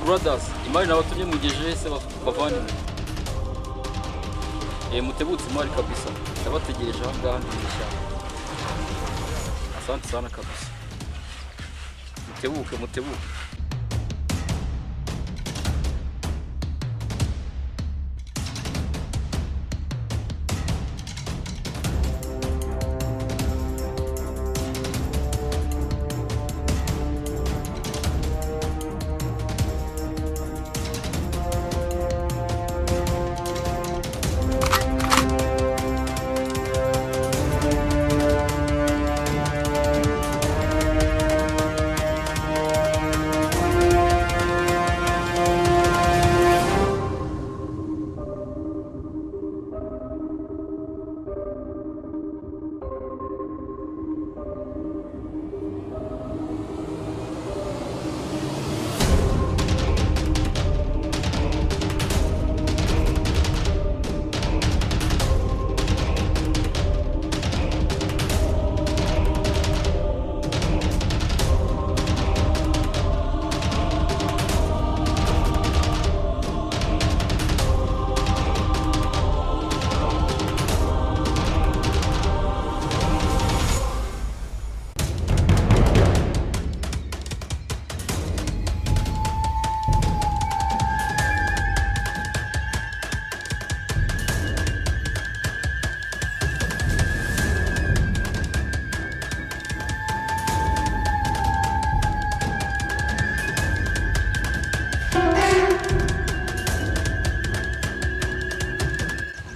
brothers, imari nabatumye mugejeje se bavanye. Mutebutse imari kabisa. Ndabategereje aha ngaha ndi mushyamba. Asante sana kabisa. Mutebuke.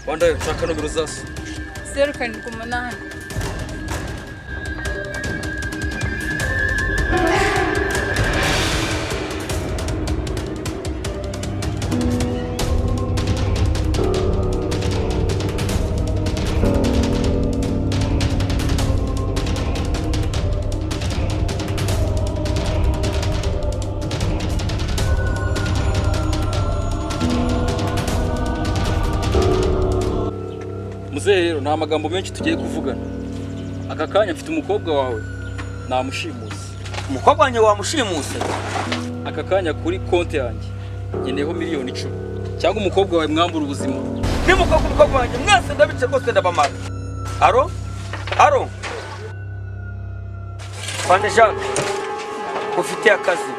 Wanda ushaka nomero zose 0.8 Muzehe nta magambo menshi tugiye kuvugana. Aka kanya mfite umukobwa wawe namushimuse. Umukobwa wanjye wamushimuse? Aka kanya kuri konti yanjye ngeneyeho miliyoni 10 cyangwa umukobwa wawe mwambura ubuzima. Ni umukobwa wanjye mwese ndabice rwose ndabamara. Aro Fande Jacques ufite akazi.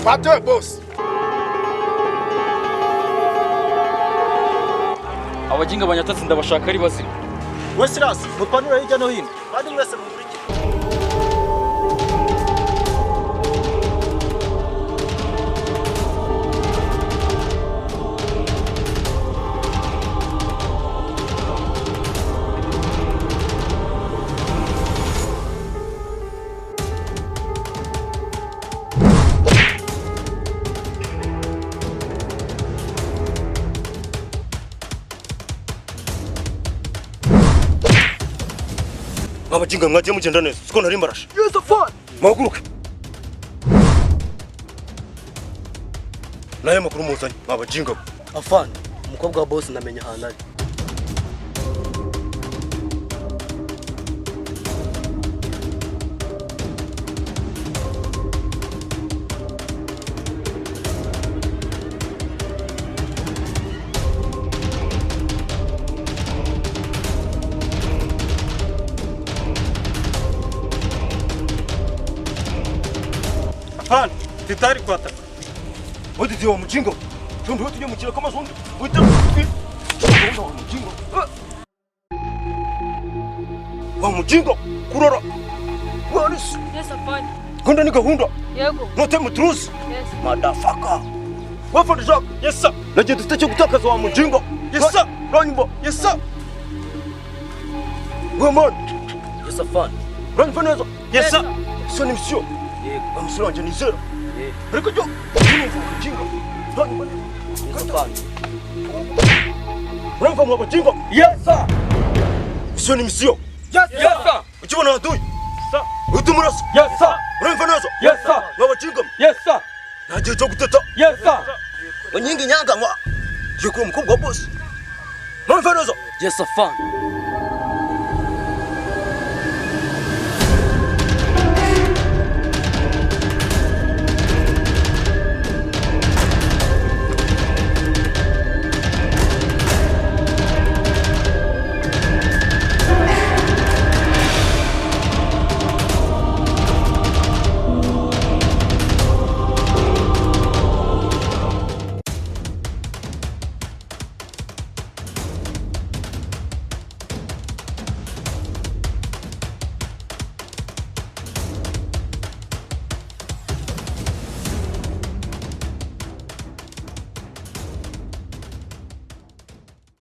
Bateu, boss. Abajinga banyatatse ndabashaka ari bazira. Wesiras, mupanura hirya no hino. Bandi mwese mukurikira. Abajinga mwagiye mugenda neza siko nari mbarashe. Use the phone. Maguruke. Naye makuru muzanye abajinga. Afana, umukobwa wa boss ndamenya ahantu ari. Afana, titari kwata. Wodi dio mjinga. Tundu wote ndio mjinga kama zondi. Wita. Mjinga. Wa mjinga kurora. Wanis. Yes, Afana. Kunda nika hunda. Yego. Note mutrus. Yes. Motherfucker. Wafandi Jacques. Yes sir. Naje dufite cyo gutakaza wa mjinga. Yes sir. Ranybo. Yes sir. Wewe man. Yes, afande. Unanifanya neza? Yes sir. Sio ni msio. Yego. Msio wanje ni zero. Yego. Ariko jo. Mjinga. Ndani bwana. Yes, afande. Unamfahamu hapa jinga? Yes sir. Sio ni msio. Yes sir. Ukibona adui. Sir. Utumurasa. Yes sir. Unamfanya neza? Yes sir. Baba jinga. Yes sir. Naje cyo guteta. Yes sir. Onyingi nyanga ngwa. Yuko mkubwa wa boss. Unamfanya neza? Yes, afande.